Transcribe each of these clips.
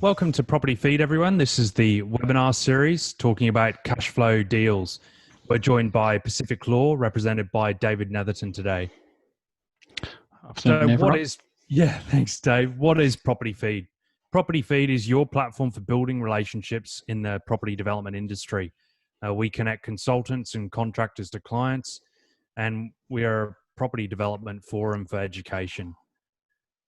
Welcome to Property Feed, everyone. This is the webinar series talking about cash flow deals. We're joined by Pacific Law, represented by David Netherton today. Afternoon, everyone. Thanks, Dave. What is Property Feed? Property Feed is your platform for building relationships in the property development industry. We connect consultants and contractors to clients, and we are a property development forum for education.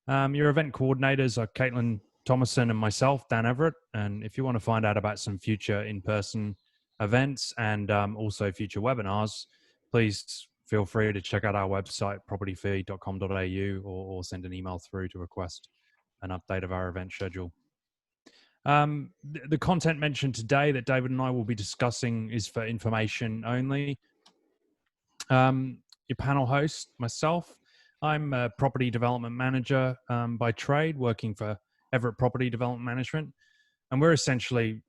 Your event coordinators are Caitlin Thomason and myself, Dan Everett. And if you want to find out about some future in-person events and also future webinars, please feel free to check out our website, propertyfeed.com.au, or send an email through to request an update of our event schedule. The content mentioned today that David and I will be discussing is for information only. Your panel host, myself, I'm a property development manager by trade, working for Everett Property Development Management. And we're essentially,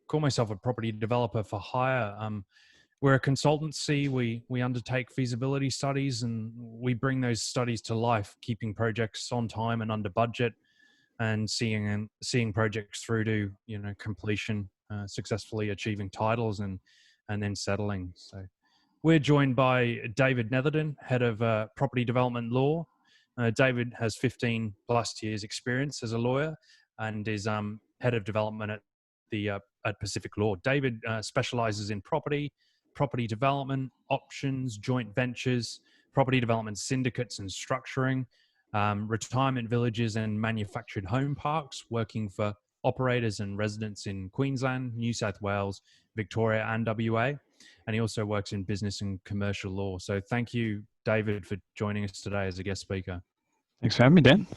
call myself a property developer for hire. We're a consultancy. We undertake feasibility studies and we bring those studies to life, keeping projects on time and under budget and seeing projects through to completion, successfully achieving titles and then settling. So we're joined by David Netherton, head of property development law. David has 15 plus years experience as a lawyer and is head of development at Pacific Law. David specializes in property development, options, joint ventures, property development syndicates and structuring, retirement villages and manufactured home parks, working for operators and residents in Queensland, New South Wales, Victoria and WA. And he also works in business and commercial law. So thank you, David, for joining us today as a guest speaker. Thanks for having me, Dan.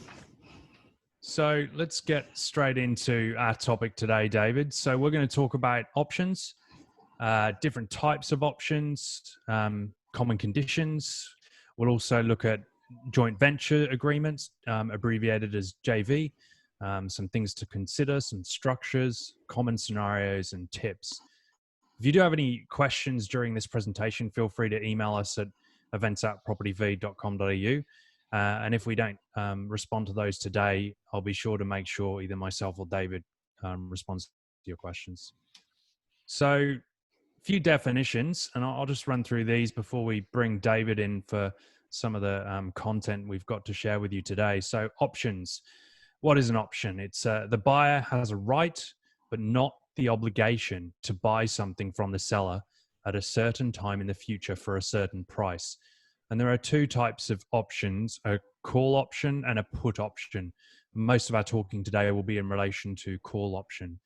So let's get straight into our topic today, David. So we're going to talk about options, different types of options, common conditions. We'll also look at joint venture agreements, abbreviated as JV, some things to consider, some structures, common scenarios, and tips. If you do have any questions during this presentation, feel free to email us at events@propertyfeed.com.au. And if we don't respond to those today, I'll be sure to make sure either myself or David responds to your questions. So a few definitions, and I'll just run through these before we bring David in for some of the content we've got to share with you today. So options. What is an option? It's the buyer has a right, but not the obligation to buy something from the seller at a certain time in the future for a certain price. And there are two types of options, a call option and a put option. Most of our talking today will be in relation to call option.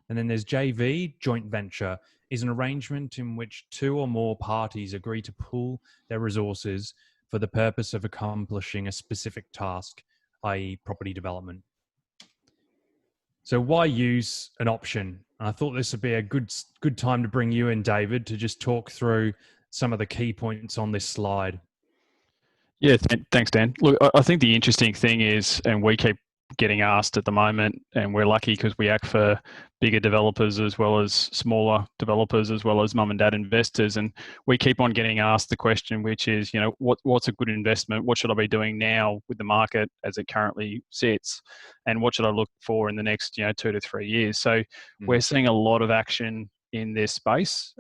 And then there's JV, joint venture, is an arrangement in which two or more parties agree to pool their resources for the purpose of accomplishing a specific task, i.e. property development. So why use an option? I thought this would be a good time to bring you in, David, to just talk through some of the key points on this slide. Yeah, thanks, Dan. Look, I think the interesting thing is, and we keep getting asked at the moment, and we're lucky because we act for bigger developers as well as smaller developers as well as mum and dad investors, and we keep on getting asked the question, which is, what's a good investment? What should I be doing now with the market as it currently sits, and what should I look for in the next 2 to 3 years? So we're seeing a lot of action in this space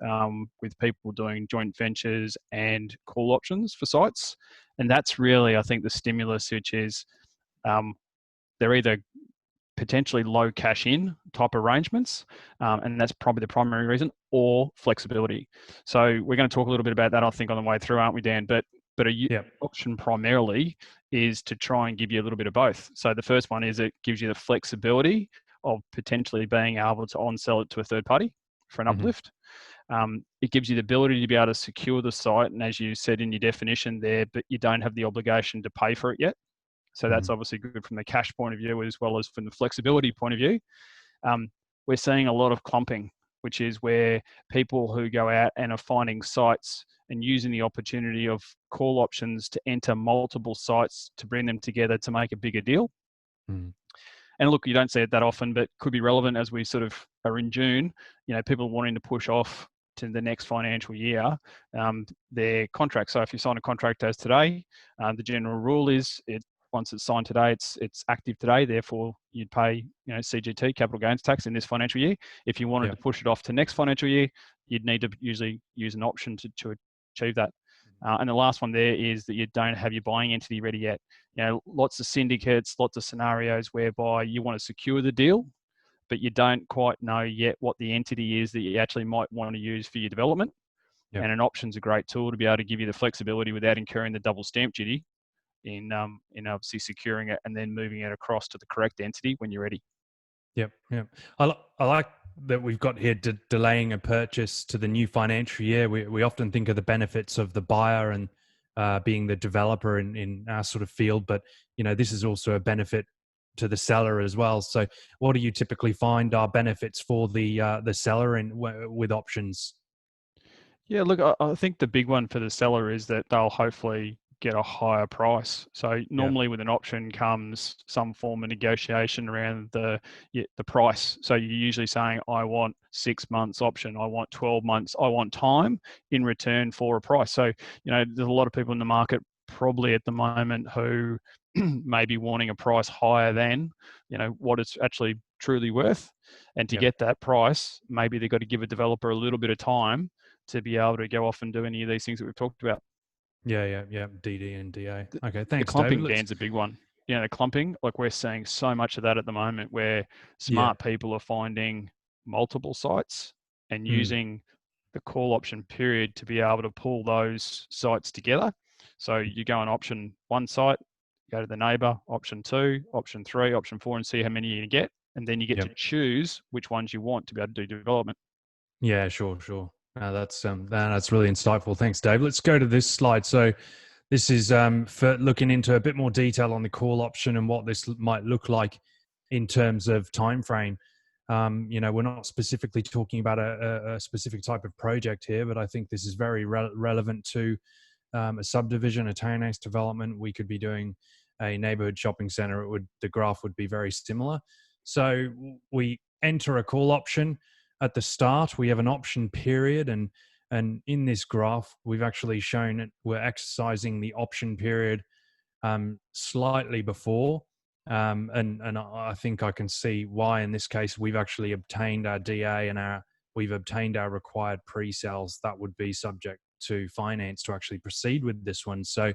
with people doing joint ventures and call options for sites, and that's really, I think, the stimulus, which is they're either potentially low cash in type arrangements, and that's probably the primary reason, or flexibility. So we're going to talk a little bit about that, I think, on the way through, aren't we, Dan? But option primarily is to try and give you a little bit of both. So the first one is it gives you the flexibility of potentially being able to on-sell it to a third party for an uplift. It gives you the ability to be able to secure the site, and as you said in your definition there, but you don't have the obligation to pay for it yet. So that's obviously good from the cash point of view as well as from the flexibility point of view. We're seeing a lot of clumping, which is where people who go out and are finding sites and using the opportunity of call options to enter multiple sites to bring them together to make a bigger deal. And look, you don't see it that often, but could be relevant as we sort of are in June. People wanting to push off to the next financial year their contract. So if you sign a contract as today, the general rule is once it's signed today, it's active today. Therefore, you'd pay CGT, capital gains tax, in this financial year. If you wanted Yep. to push it off to next financial year, you'd need to usually use an option to achieve that. And the last one there is that you don't have your buying entity ready yet. Lots of syndicates, lots of scenarios whereby you want to secure the deal, but you don't quite know yet what the entity is that you actually might want to use for your development. Yep. And an option's a great tool to be able to give you the flexibility without incurring the double stamp duty in obviously securing it and then moving it across to the correct entity when you're ready. Yep. Yep. I like that we've got here delaying a purchase to the new financial year. We often think of the benefits of the buyer and being the developer in our sort of field, but this is also a benefit to the seller as well. So, what do you typically find are benefits for the seller with options? Yeah, look, I think the big one for the seller is that they'll hopefully get a higher price. So Yeah. normally with an option comes some form of negotiation around the price. So you're usually saying, I want 6 months option, I want 12 months, I want time in return for a price. So, there's a lot of people in the market probably at the moment who may be wanting a price higher than, what it's actually truly worth. And to Yep. get that price, maybe they've got to give a developer a little bit of time to be able to go off and do any of these things that we've talked about. Yeah. DD and DA. Okay, The thanks, David. clumping, Dan's a big one. The clumping, like we're seeing so much of that at the moment where Yeah. smart people are finding multiple sites and Mm. using the call option period to be able to pull those sites together. So you go on option 1 site, go to the neighbor, option 2, option 3, option 4, and see how many you get. And then you get Yep. to choose which ones you want to be able to do development. Yeah, sure. That's really insightful. Thanks, Dave. Let's go to this slide. So this is for looking into a bit more detail on the call option and what this might look like in terms of time frame. We're not specifically talking about a specific type of project here, but I think this is very relevant to a subdivision, a townhouse development. We could be doing a neighborhood shopping center. The graph would be very similar. So we enter a call option. At the start, we have an option period, and in this graph, we've actually shown it. We're exercising the option period slightly before, and I think I can see why. In this case, we've actually obtained our DA and we've obtained our required pre-sales that would be subject to finance to actually proceed with this one. So,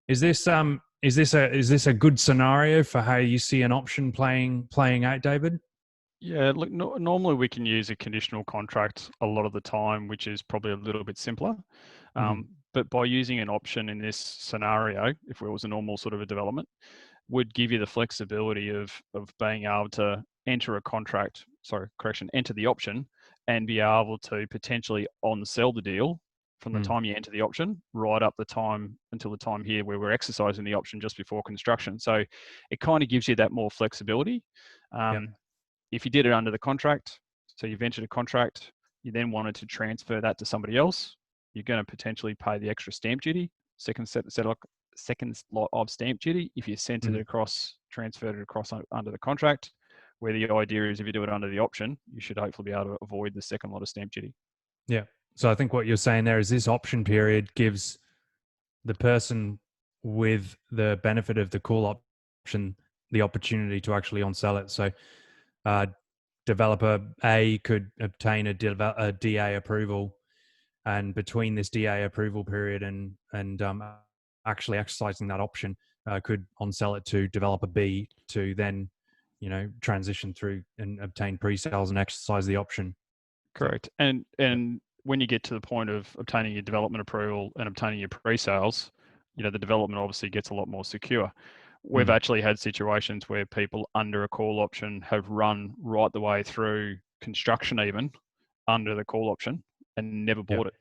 is this a good scenario for how you see an option playing out, David? Yeah, look, normally we can use a conditional contract a lot of the time, which is probably a little bit simpler. But by using an option in this scenario, if it was a normal sort of a development, would give you the flexibility of being able to enter the option and be able to potentially on-sell the deal from the time you enter the option right up the time until the time here where we're exercising the option just before construction. So it kind of gives you that more flexibility. Yep. If you did it under the contract, so you've entered a contract, you then wanted to transfer that to somebody else, you're going to potentially pay the extra stamp duty, second lot of stamp duty if you sent it across, transferred it across under the contract, where the idea is if you do it under the option, you should hopefully be able to avoid the second lot of stamp duty. Yeah. So I think what you're saying there is this option period gives the person with the benefit of the call option the opportunity to actually on-sell it. So developer A could obtain a DA approval, and between this DA approval period and actually exercising that option, could on-sell it to developer B to then, transition through and obtain pre-sales and exercise the option. Correct. And when you get to the point of obtaining your development approval and obtaining your pre-sales, the development obviously gets a lot more secure. We've actually had situations where people under a call option have run right the way through construction even under the call option and never bought it.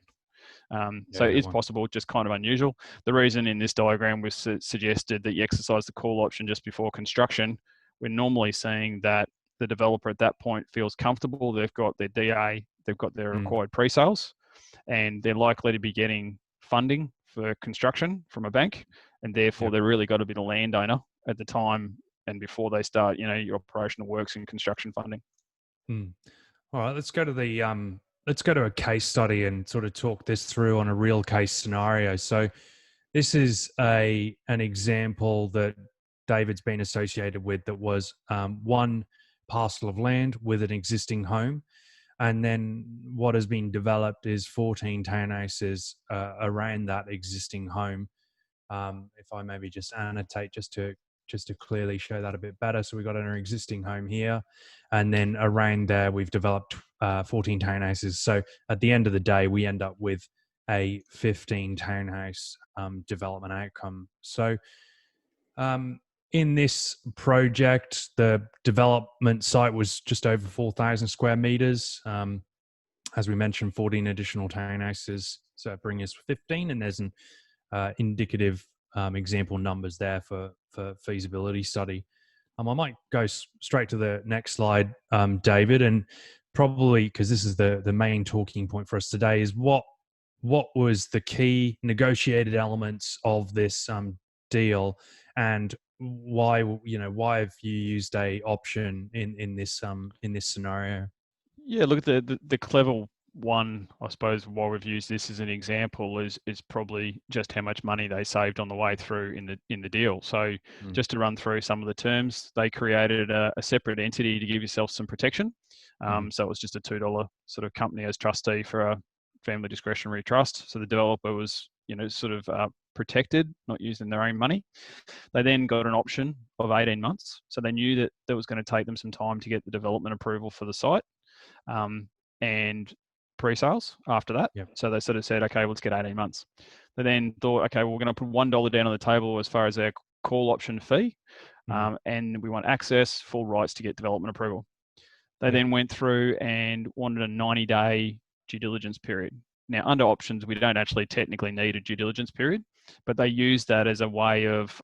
So it's possible, just kind of unusual. The reason in this diagram was suggested that you exercise the call option just before construction, we're normally seeing that the developer at that point feels comfortable. They've got their DA, they've got their required pre-sales, and they're likely to be getting funding for construction from a bank, and therefore they're really got to be the landowner at the time and before they start, your operational works and construction funding. All right, let's go to a case study and sort of talk this through on a real case scenario. So this is an example that David's been associated with that was one parcel of land with an existing home. And then what has been developed is 14 townhouses around that existing home. If I maybe just annotate just to clearly show that a bit better. So we've got our existing home here, and then around there we've developed 14 townhouses. So at the end of the day, we end up with a 15 townhouse development outcome. So in this project, the development site was just over 4,000 square meters. As we mentioned, 14 additional townhouses, so bring us 15, and there's an indicative example numbers there for feasibility study. I might go straight to the next slide, David, and probably because this is the main talking point for us today is what was the key negotiated elements of this deal, and why have you used a option in this scenario? Yeah, look, the clever one, I suppose, why we've used this as an example is probably just how much money they saved on the way through in the deal. So just to run through some of the terms, they created a separate entity to give yourself some protection. So it was just a $2 sort of company as trustee for a family discretionary trust. So the developer was, sort of protected, not using their own money. They then got an option of 18 months. So they knew that was going to take them some time to get the development approval for the site. And pre-sales after that. Yep. So they sort of said, okay, let's get 18 months. They then thought, okay, well, we're going to put $1 down on the table as far as our call option fee. And we want access, full rights to get development approval. They then went through and wanted a 90-day due diligence period. Now, under options, we don't actually technically need a due diligence period, but they used that as a way of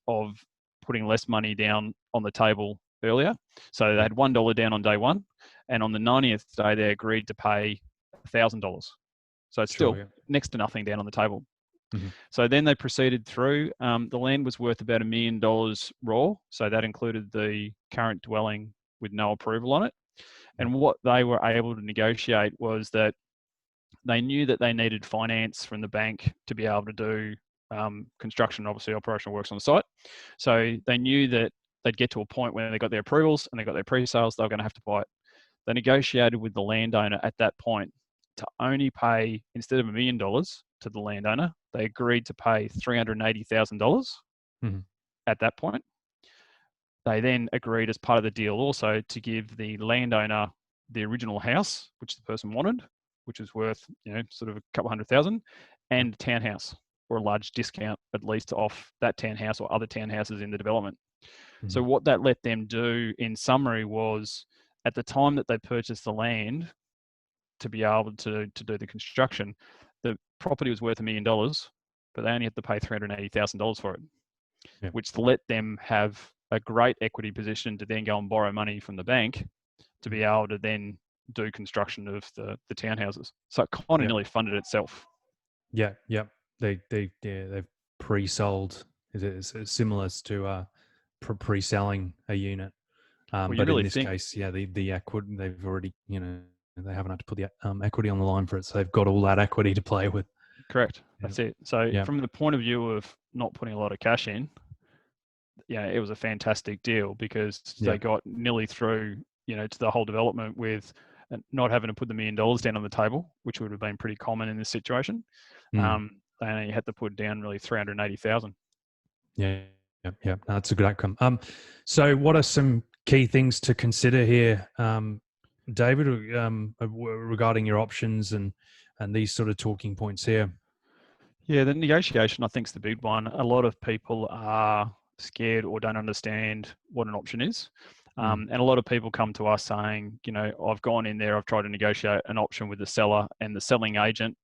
putting less money down on the table earlier. So they had $1 down on day one, and on the 90th day, they agreed to pay $1,000. So it's still next to nothing down on the table. So then they proceeded through. The land was worth about $1 million raw. So that included the current dwelling with no approval on it. And what they were able to negotiate was that they knew that they needed finance from the bank to be able to do construction, obviously operational works on the site. So they knew that they'd get to a point where they got their approvals and they got their pre-sales, they were going to have to buy it. They negotiated with the landowner at that point to only pay, instead of $1 million to the landowner, they agreed to pay $380,000 at that point. They then agreed as part of the deal also to give the landowner the original house, which the person wanted, which was worth, sort of a couple $100,000, and a townhouse, or a large discount at least off that townhouse or other townhouses in the development. So what that let them do in summary was, at the time that they purchased the land to be able to do the construction, the property was worth $1 million, but they only had to pay $380,000 for it, which let them have a great equity position to then go and borrow money from the bank to be able to then do construction of the townhouses. So it kind of nearly funded itself. They've pre-sold. It's similar to pre-selling a unit. Well, but really in this case, the equity, they've already, they haven't had to put the equity on the line for it. So they've got all that equity to play with. Correct. That's it. So from the point of view of not putting a lot of cash in, it was a fantastic deal because they got nearly through, to the whole development with not having to put the $1 million down on the table, which would have been pretty common in this situation. They only had to put down really $380,000. Yeah. That's a good outcome. So what are some key things to consider here, David, regarding your options and these sort of talking points here? Yeah, the negotiation, I think, is the big one. A lot of people are scared or don't understand what an option is. And a lot of people come to us saying, I've gone in there, I've tried to negotiate an option with the seller, and the selling agent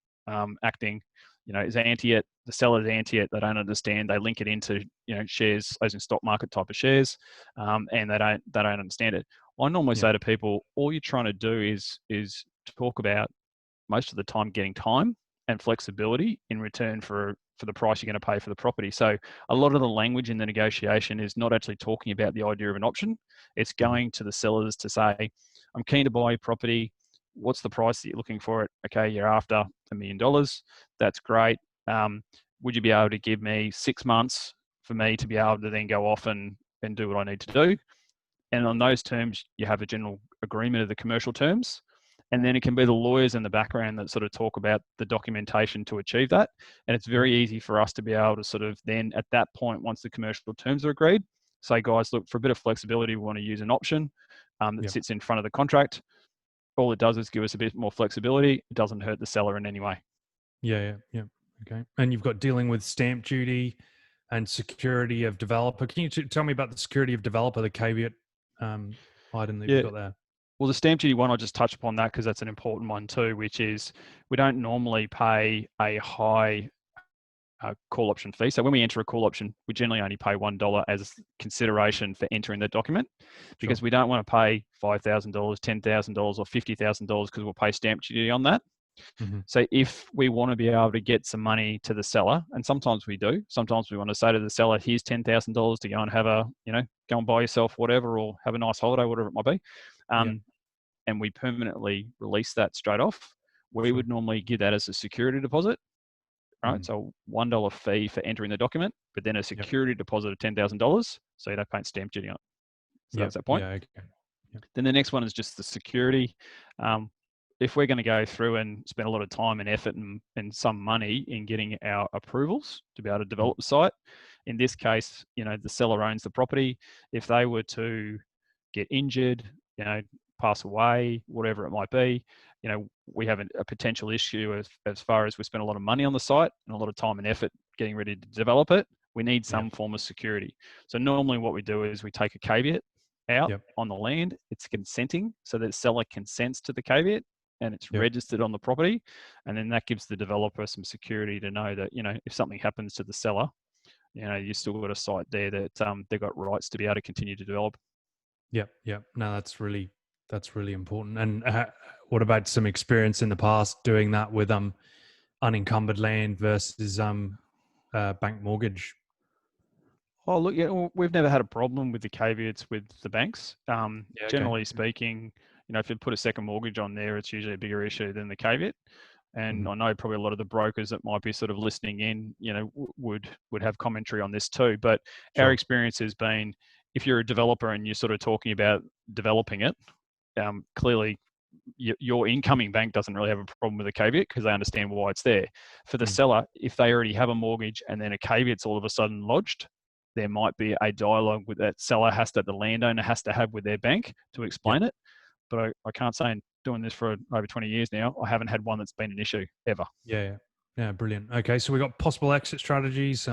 acting, is anti it. The seller's anti it. They don't understand. They link it into, shares, as in stock market type of shares, and they don't understand it. I normally say to people, all you're trying to do is talk about most of the time getting time and flexibility in return for the price you're going to pay for the property. So a lot of the language in the negotiation is not actually talking about the idea of an option. It's going to the sellers to say, I'm keen to buy your property. What's the price that you're looking for it? Okay, you're after $1 million. That's great. Would you be able to give me 6 months for me to be able to then go off and and do what I need to do. And on those terms, you have a general agreement of the commercial terms. And then it can be the lawyers in the background that sort of talk about the documentation to achieve that. And it's very easy for us to be able to sort of then at that point, once the commercial terms are agreed, say, guys, look, for a bit of flexibility, we want to use an option that sits in front of the contract. All it does is give us a bit more flexibility. It doesn't hurt the seller in any way. Yeah. Okay. And you've got dealing with stamp duty and security of developer. Can you tell me about the security of developer, the caveat item that you've got there? Well, the stamp duty one, I'll just touch upon that because that's an important one too, which is we don't normally pay a high call option fee. So when we enter a call option, we generally only pay $1 as consideration for entering the document because we don't want to pay $5,000, $10,000 or $50,000 because we'll pay stamp duty on that. So if we want to be able to get some money to the seller, and sometimes we do, sometimes we want to say to the seller, here's $10,000 to go and have go and buy yourself whatever, or have a nice holiday, whatever it might be. And we permanently release that straight off. We would normally give that as a security deposit, right? So $1 fee for entering the document, but then a security deposit of $10,000. So you don't pay stamp duty on it. So that's that point. Okay. Then the next one is just the security. If we're going to go through and spend a lot of time and effort and some money in getting our approvals to be able to develop the site, in this case, the seller owns the property. If they were to get injured, pass away, whatever it might be, we have a potential issue as far as we spend a lot of money on the site and a lot of time and effort getting ready to develop it. We need some form of security. So normally what we do is we take a caveat out on the land. It's consenting, so the seller consents to the caveat and it's registered on the property. And then that gives the developer some security to know that, if something happens to the seller, you've still got a site there that they've got rights to be able to continue to develop. Yep. No, that's really important. And what about some experience in the past doing that with unencumbered land versus bank mortgage? Oh, look, we've never had a problem with the caveats with the banks. Generally speaking, if you put a second mortgage on there, it's usually a bigger issue than the caveat. And I know probably a lot of the brokers that might be sort of listening in, would have commentary on this too. But our experience has been, if you're a developer and you're sort of talking about developing it, clearly your incoming bank doesn't really have a problem with a caveat because they understand why it's there. For the seller, if they already have a mortgage and then a caveat's all of a sudden lodged, there might be a dialogue with that seller the landowner has to have with their bank to explain it. But I can't say, in doing this for over 20 years now, I haven't had one that's been an issue ever. Yeah, brilliant. Okay, so we've got possible exit strategies,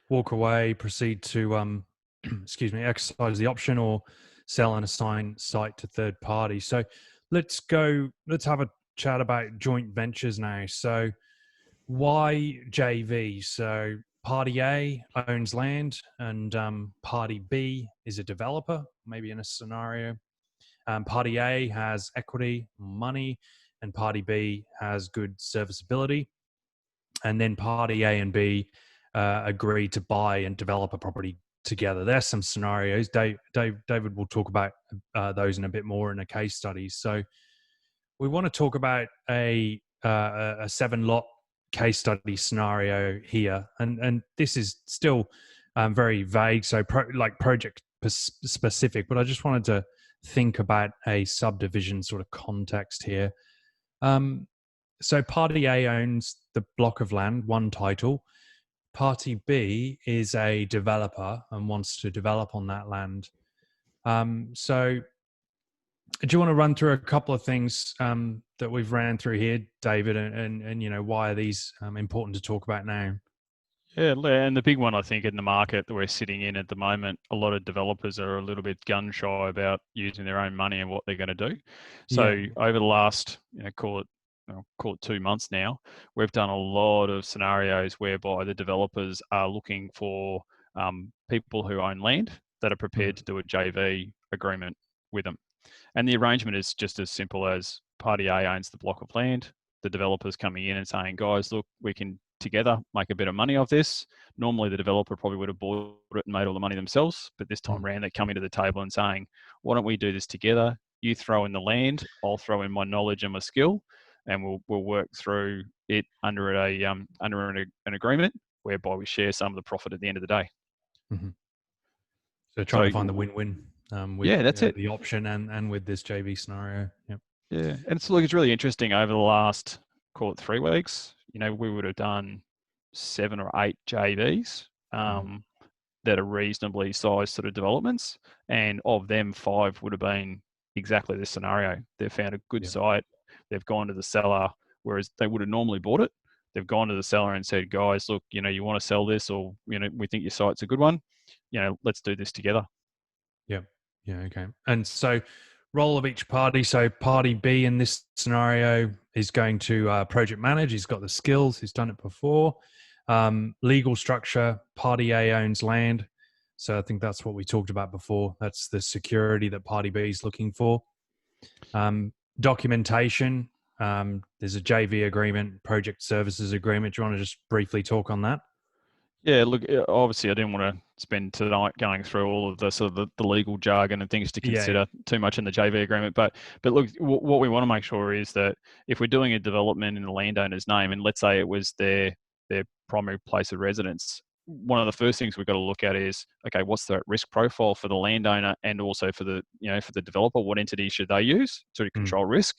walk away, proceed to exercise the option, or sell and assign site to third party. So let's have a chat about joint ventures now. So why JV? So party A owns land and party B is a developer, maybe in a scenario. Party A has equity, money, and party B has good serviceability. And then party A and B agree to buy and develop a property together. There's some scenarios. David will talk about those in a bit more in a case study. So we want to talk about a 7-lot case study scenario here, and this is still very vague, so project specific. But I just wanted to think about a subdivision sort of context here. So party A owns the block of land, one title. Party B is a developer and wants to develop on that land. So do you want to run through a couple of things that we've ran through here, David, and why are these important to talk about now? Yeah, and the big one, I think, in the market that we're sitting in at the moment, a lot of developers are a little bit gun shy about using their own money and what they're going to do. So over the last, call it 2 months now, we've done a lot of scenarios whereby the developers are looking for people who own land that are prepared to do a JV agreement with them. And the arrangement is just as simple as party A owns the block of land, the developer's coming in and saying, guys, look, we can together make a bit of money off this. Normally the developer probably would have bought it and made all the money themselves, but this time around they're coming to the table and saying, why don't we do this together? You throw in the land, I'll throw in my knowledge and my skill, and we'll work through it under an agreement whereby we share some of the profit at the end of the day. So trying So to find the win-win with yeah, that's it. the option and with this JV scenario. Yep. Yeah, and it's really interesting over the last, call it 3 weeks. We would have done 7 or 8 JVs Mm-hmm. that are reasonably sized sort of developments, and of them, 5 would have been exactly this scenario. They've found a good Yep. site. They've gone to the seller, whereas they would have normally bought it. They've gone to the seller and said, "Guys, look, you want to sell this, or we think your site's a good one. Let's do this together." Yeah. Yeah. Okay. And so, role of each party. So, party B in this scenario is going to project manage. He's got the skills. He's done it before. Legal structure. Party A owns land. So, I think that's what we talked about before. That's the security that party B is looking for. Documentation. There's a JV agreement, project services agreement. Do you want to just briefly talk on that? Yeah, look, obviously, I didn't want to spend tonight going through all of the sort of the legal jargon and things to Yeah. consider too much in the JV agreement. But look, what we want to make sure is that if we're doing a development in the landowner's name, and let's say it was their primary place of residence, one of the first things we've got to look at is, okay, what's the risk profile for the landowner and also for the for the developer? What entity should they use to control risk?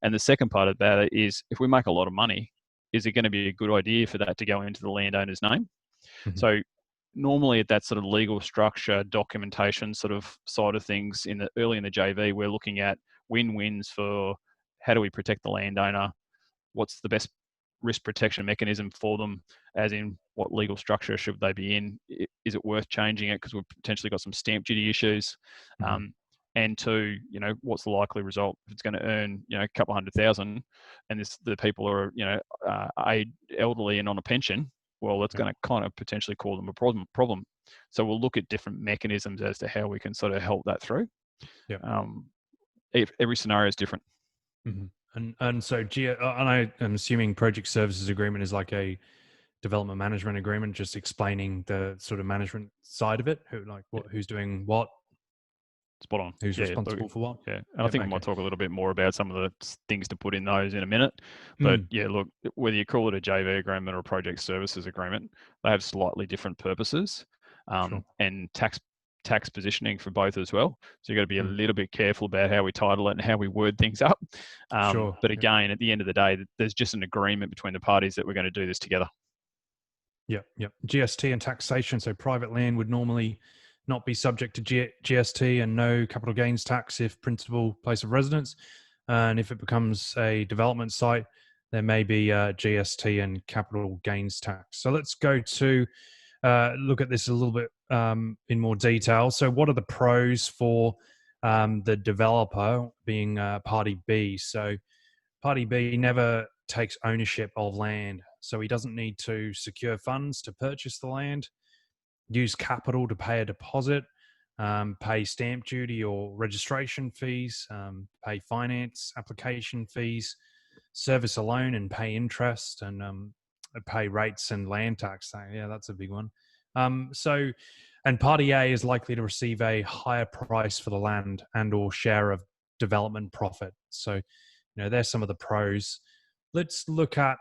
And the second part of that is, if we make a lot of money, is it going to be a good idea for that to go into the landowner's name? Mm-hmm. So normally at that sort of legal structure, documentation sort of side of things early in the JV, we're looking at win-wins for how do we protect the landowner, what's the best risk protection mechanism for them, as in what legal structure should they be in, is it worth changing it because we've potentially got some stamp duty issues, Mm-hmm. and two, what's the likely result if it's going to earn a couple 100,000 and the people are elderly and on a pension. Well, that's Yep. going to kind of potentially cause them a problem. So we'll look at different mechanisms as to how we can sort of help that through. Yep. Every scenario is different. Mm-hmm. And so, I'm assuming project services agreement is like a development management agreement, just explaining the sort of management side of it, who's doing what, Spot on. who's Yeah, look, responsible for what. yeah, and I Yep. think we might Okay. talk a little bit more about some of the things to put in those in a minute. But Mm, yeah, look, whether you call it a JV agreement or a project services agreement, they have slightly different purposes, sure. and tax positioning for both as well. So you've got to be a Mm, little bit careful about how we title it and how we word things up. sure. But Yep. again, at the end of the day, there's just an agreement between the parties that we're going to do this together. Yep. Yep. GST and taxation. So private land would normally not be subject to GST and no capital gains tax if principal place of residence. And if it becomes a development site, there may be GST and capital gains tax. So let's go to look at this a little bit in more detail. So what are the pros for the developer being party B? So party B never takes ownership of land. So he doesn't need to secure funds to purchase the land, use capital to pay a deposit, pay stamp duty or registration fees, pay finance application fees, service a loan and pay interest, and pay rates and land tax. So, yeah, that's a big one. And Party A is likely to receive a higher price for the land and or share of development profit. So, there's some of the pros. Let's look at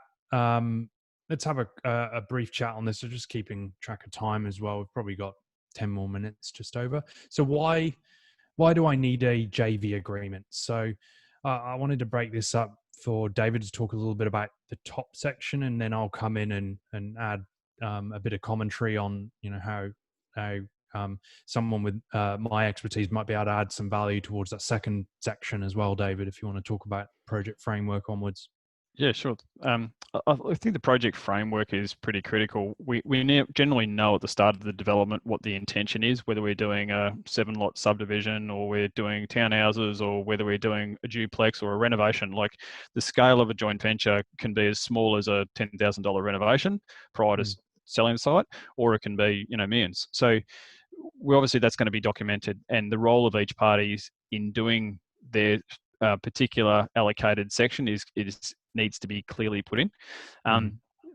let's have a brief chat on this. So just keeping track of time as well. We've probably got 10 more minutes just over. So why do I need a JV agreement? So I wanted to break this up for David to talk a little bit about the top section, and then I'll come in and add a bit of commentary on how someone with my expertise might be able to add some value towards that second section as well, David, if you want to talk about project framework onwards. Yeah, sure. I think the project framework is pretty critical. We generally know at the start of the development what the intention is, whether we're doing a 7-lot subdivision or we're doing townhouses or whether we're doing a duplex or a renovation. Like the scale of a joint venture can be as small as a $10,000 renovation prior to selling the site, or it can be millions. So obviously that's going to be documented, and the role of each party is in doing their particular allocated section is needs to be clearly put in.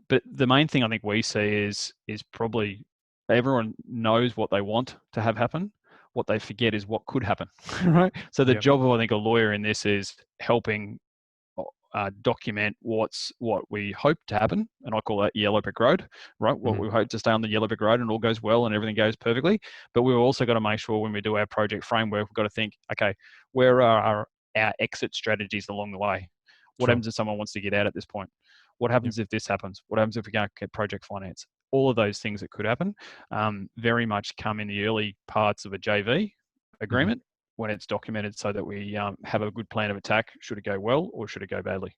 But the main thing I think we see is probably everyone knows what they want to have happen. What they forget is what could happen, right? So the job of, I think, a lawyer in this is helping document what we hope to happen, and I call that yellow brick road, right? What we hope to stay on the yellow brick road and all goes well and everything goes perfectly. But we've also got to make sure when we do our project framework, we've got to think, okay, where are our exit strategies along the way? What Sure. happens if someone wants to get out at this point? What happens Yep. if this happens? What happens if we can't get project finance? All of those things that could happen very much come in the early parts of a JV Mhm. agreement when it's documented, so that we have a good plan of attack should it go well or should it go badly.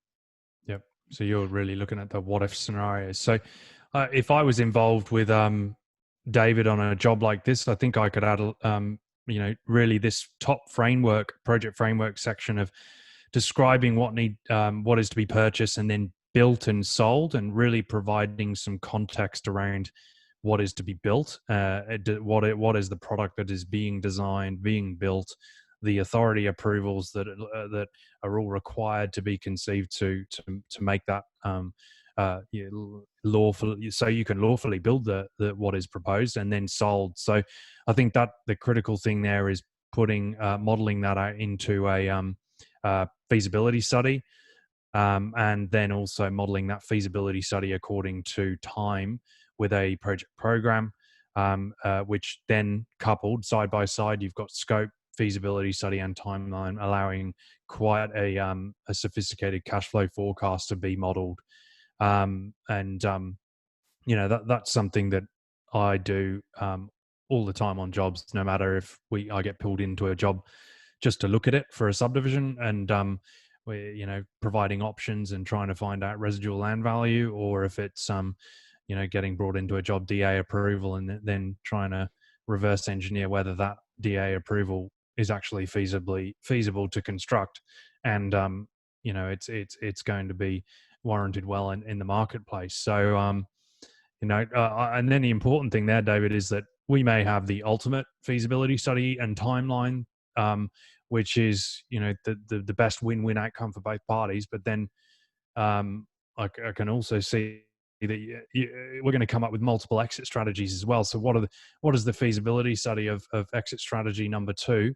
Yep. So you're really looking at the what if scenarios. So if I was involved with David on a job like this, I think I could add, really this top framework, project framework section of describing what is to be purchased and then built and sold, and really providing some context around what is to be built, what is the product that is being designed, being built, the authority approvals that are all required to be conceived to make that lawful, so you can lawfully build the what is proposed and then sold. So I think that the critical thing there is putting modeling that out into a feasibility study, and then also modeling that feasibility study according to time with a project program, which then coupled side by side, you've got scope, feasibility study, and timeline, allowing quite a sophisticated cash flow forecast to be modeled. And that's something that I do all the time on jobs, no matter if I get pulled into a job just to look at it for a subdivision, and we're providing options and trying to find out residual land value, or if it's getting brought into a job DA approval and then trying to reverse engineer whether that DA approval is actually feasible to construct, and it's going to be warranted well in the marketplace. So and then the important thing there, David, is that we may have the ultimate feasibility study and timeline, which is the best win-win outcome for both parties. But then I can also see that we're going to come up with multiple exit strategies as well. So what is the feasibility study of exit strategy number 2,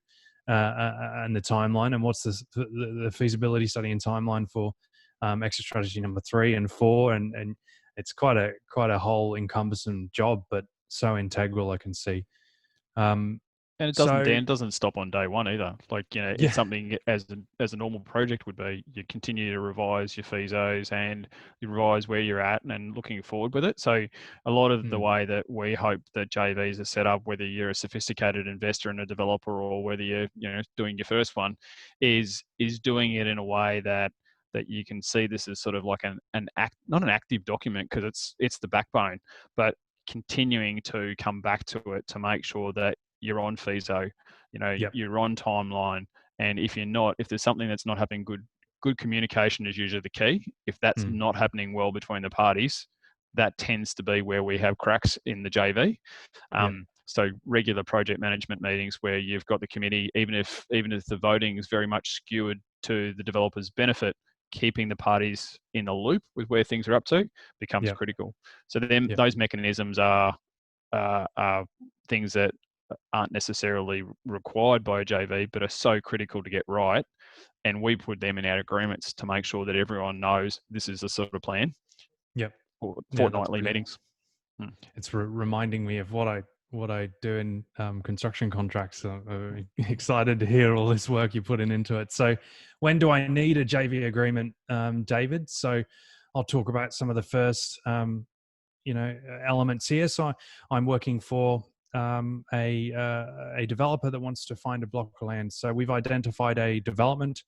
and the timeline, and what's the feasibility study and timeline for exit strategy number 3 and 4, and it's quite a whole encompassing job, but so integral, I can see. And it doesn't, So Dan, it doesn't stop on day one either. Like, it's yeah. something as a normal project would be. You continue to revise your feasos and you revise where you're at and looking forward with it. So a lot of the Mm, way that we hope that JVs are set up, whether you're a sophisticated investor and a developer or whether you're doing your first one, is doing it in a way that you can see this as sort of like not an active document, because it's the backbone, but continuing to come back to it to make sure that you're on FISO, yep. you're on timeline. And if you're not, if there's something that's not happening, good communication is usually the key. If that's Mm, not happening well between the parties, that tends to be where we have cracks in the JV. yep. So regular project management meetings where you've got the committee, even if the voting is very much skewed to the developer's benefit, keeping the parties in the loop with where things are up to becomes Yep. critical. So then Yep. those mechanisms are things that aren't necessarily required by a JV, but are so critical to get right. And we put them in our agreements to make sure that everyone knows this is the sort of plan, Yep. or Yeah, that's fortnightly brilliant. meetings. Mm. It's reminding me of what I do in construction contracts. So I'm excited to hear all this work you're putting into it. So, when do I need a JV agreement, David? So, I'll talk about some of the first elements here. So, I'm working for a developer that wants to find a block of land. So, we've identified a development.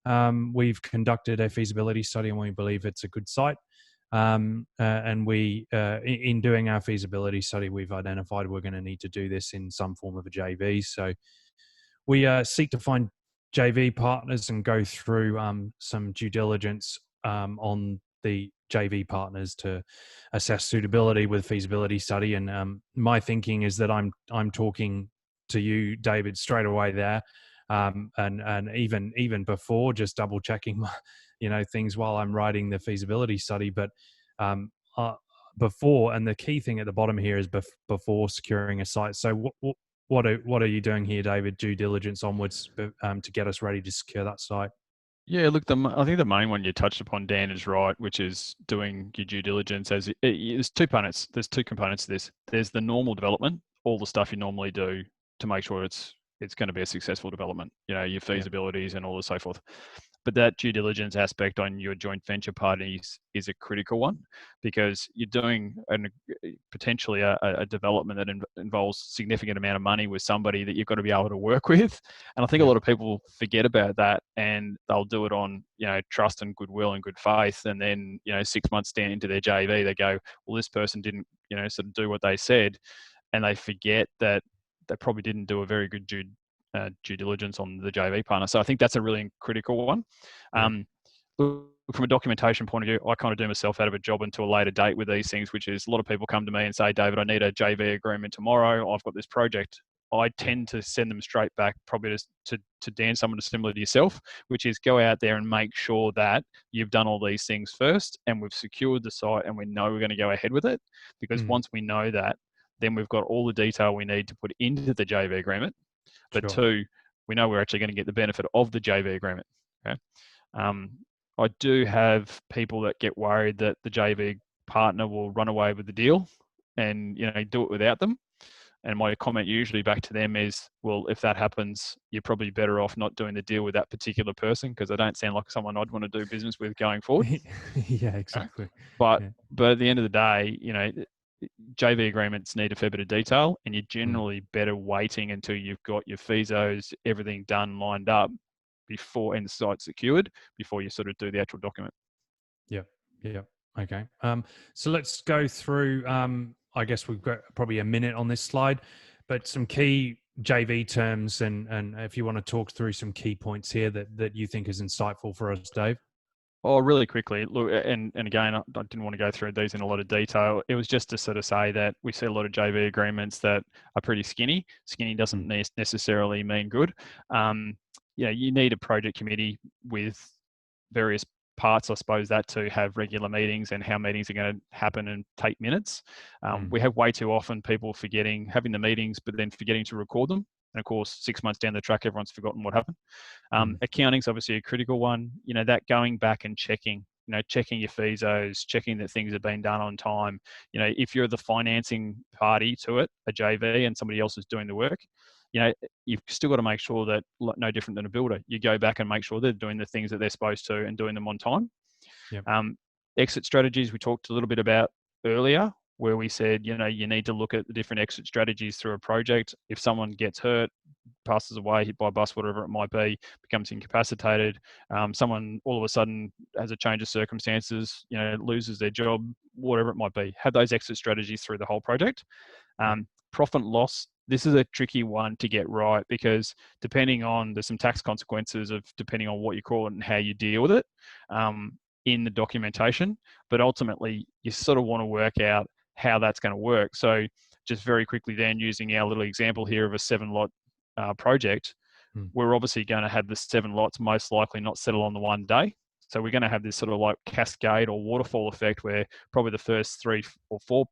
We've conducted a feasibility study, and we believe it's a good site. And in doing our feasibility study, we've identified we're going to need to do this in some form of a JV. So we seek to find JV partners and go through some due diligence on the JV partners to assess suitability with feasibility study. And my thinking is that I'm talking to you, David, straight away there, and even before, just double checking things while I'm writing the feasibility study. But um, uh, before, and the key thing at the bottom here is before securing a site. So what are you doing here, David? Due diligence onwards to get us ready to secure that site. Yeah, look, I think the main one you touched upon, Dan, is right, which is doing your due diligence. There's two components. There's two components to this. There's the normal development, all the stuff you normally do to make sure it's going to be a successful development. You know, your Yeah, feasibilities and all the so forth. But that due diligence aspect on your joint venture parties is a critical one, because you're doing potentially a development that involves significant amount of money with somebody that you've got to be able to work with. And I think a yeah, lot of people forget about that, and they'll do it on, trust and goodwill and good faith. And then, 6 months down into their JV, they go, well, this person didn't, sort of do what they said. And they forget that they probably didn't do a very good due diligence on the JV partner. So I think that's a really critical one. yeah. Um, from a documentation point of view, I kind of do myself out of a job until a later date with these things, which is a lot of people come to me and say, David, I need a JV agreement tomorrow. I've got this project. I Yeah. tend to send them straight back, probably to Dan, someone similar to yourself, which is go out there and make sure that you've done all these things first, and we've secured the site, and we know we're going to go ahead with it. Because Mm, once we know that, then we've got all the detail we need to put into the JV agreement. But sure. two, we know we're actually going to get the benefit of the JV agreement. Okay. Um, I do have people that get worried that the JV partner will run away with the deal and, do it without them. And my comment usually back to them is, well, if that happens, you're probably better off not doing the deal with that particular person, because they don't sound like someone I'd want to do business with going forward. Yeah, Okay. exactly. But Yeah. but at the end of the day, JV agreements need a fair bit of detail, and you're Mm. generally better waiting until you've got your FISOs, everything done, lined up before, and the site secured, before you sort of do the actual document. Yeah. Yeah. Okay. So let's go through. I guess we've got probably a minute on this slide, but some key JV terms, and if you want to talk through some key points here that you think is insightful for us, Dave. Oh, really quickly, look, and again, I didn't want to go through these in a lot of detail. It was just to sort of say that we see a lot of JV agreements that are pretty skinny. Skinny doesn't Mm, necessarily mean good. Um, you need a project committee with various parts, I suppose, that to have regular meetings, and how meetings are going to happen and take minutes. mm, We have way too often people having the meetings, but then forgetting to record them. And of course, 6 months down the track, everyone's forgotten what happened. mm. Accounting's obviously a critical one. That going back and checking, checking your FISOs, checking that things have been done on time. If you're the financing party to it, a JV, and somebody else is doing the work, you've still got to make sure that, no different than a builder, you go back and make sure they're doing the things that they're supposed to and doing them on time. Yep. Um, Exit strategies, we talked a little bit about earlier, where we said, you need to look at the different exit strategies through a project. If someone gets hurt, passes away, hit by a bus, whatever it might be, becomes incapacitated, someone all of a sudden has a change of circumstances, loses their job, whatever it might be, have those exit strategies through the whole project. Yep. Profit and loss, this is a tricky one to get right, because there's some tax consequences of depending on what you call it and how you deal with it in the documentation. But ultimately, you sort of want to work out how that's going to work. So just very quickly then, using our little example here of a 7-lot project, Mm, we're obviously going to have the 7 lots most likely not settle on the one day. So we're going to have this sort of like cascade or waterfall effect, where probably the first 3 or 4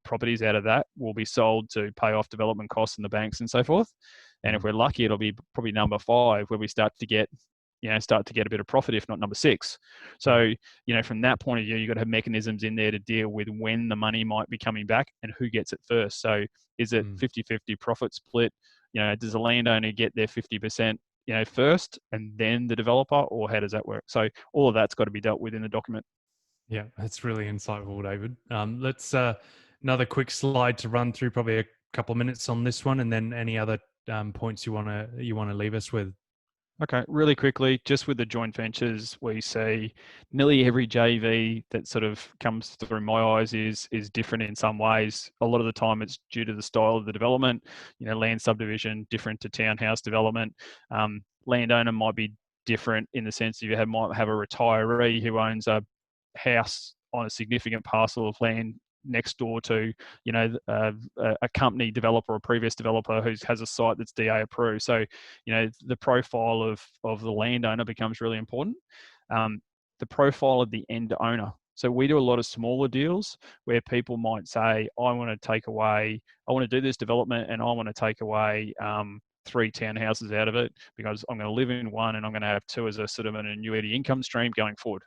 properties out of that will be sold to pay off development costs and the banks and so forth. And if mm, we're lucky, it'll be probably number 5 where we start to get a bit of profit, if not number 6. yeah. So, from that point of view, you've got to have mechanisms in there to deal with when the money might be coming back and who gets it first. So is it Mm. 50-50 profit split? Does the landowner get their 50%, first, and then the developer, or how does that work? So all of that's got to be dealt with in the document. Yeah, that's really insightful, David. Let's another quick slide to run through, probably a couple of minutes on this one, and then any other points you want to leave us with. Okay, really quickly, just with the joint ventures, we see nearly every JV that sort of comes through my eyes is different in some ways. A lot of the time, it's due to the style of the development. Land subdivision different to townhouse development. Landowner might be different in the sense that might have a retiree who owns a house on a significant parcel of land next door to a company developer or previous developer who has a site that's DA approved. So the profile of the landowner becomes really important. The profile of the end owner. So we do a lot of smaller deals where people might say, I want to do this development and I want to take away 3 townhouses out of it because I'm going to live in one and I'm going to have 2 as a sort of an annuity income stream going forward.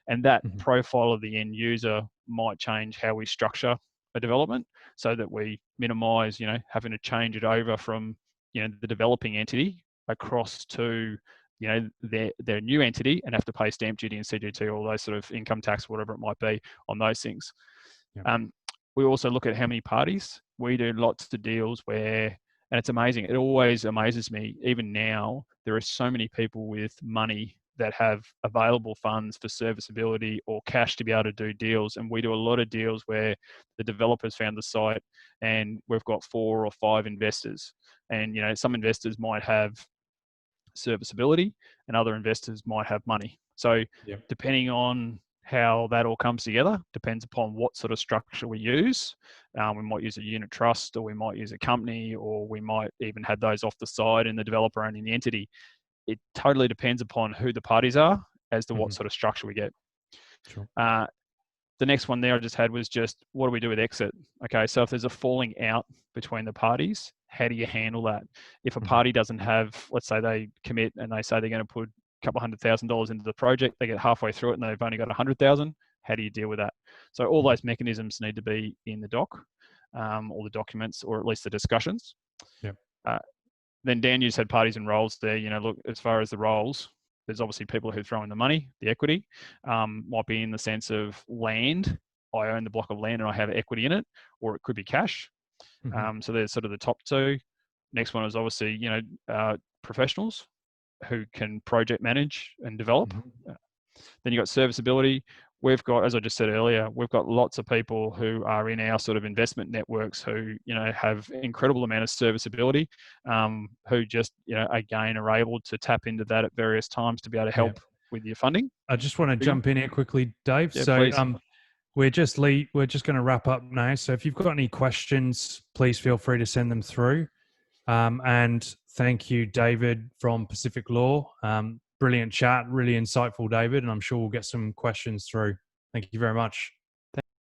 And that Mm-hmm. profile of the end user might change how we structure a development so that we minimize, having to change it over from, the developing entity across to, their new entity and have to pay stamp duty and CGT, all those sort of income tax, whatever it might be on those things. Yeah. We also look at how many parties. We do lots of deals where, and it's amazing. It always amazes me, even now, there are so many people with money that have available funds for serviceability or cash to be able to do deals. And we do a lot of deals where the developers found the site and we've got 4 or 5 investors. And, some investors might have serviceability and other investors might have money. So Yeah. depending on how that all comes together depends upon what sort of structure we use. We might use a unit trust, or we might use a company, or we might even have those off the side and the developer owning the entity. It totally depends upon who the parties are as to what sort of structure we get. Sure. The next one there I just had was just, what do we do with exit? Okay, so if there's a falling out between the parties, how do you handle that? If a party doesn't have, let's say they commit and they say they're going to put a couple $100,000 into the project, they get halfway through it and they've only got 100,000. How do you deal with that? So all those mechanisms need to be in the doc, or the documents, or at least the discussions. Yep. Then Dan, you said parties and roles there. Look, as far as the roles, there's obviously people who throw in the money, the equity, might be in the sense of land. I own the block of land and I have equity in it, or it could be cash. So there's sort of the top 2. Next one is obviously, professionals who can project manage and develop. Then you've got serviceability. We've got, as I just said earlier, we've got lots of people who are in our sort of investment networks who, have incredible amount of serviceability, who just, again, are able to tap into that at various times to be able to help with your funding. I just want to jump in here quickly, Dave. Yeah, so please. we're just going to wrap up now. So if you've got any questions, please feel free to send them through. And thank you, David from Pacific Law. Brilliant chat, really insightful, David, and I'm sure we'll get some questions through. Thank you very much.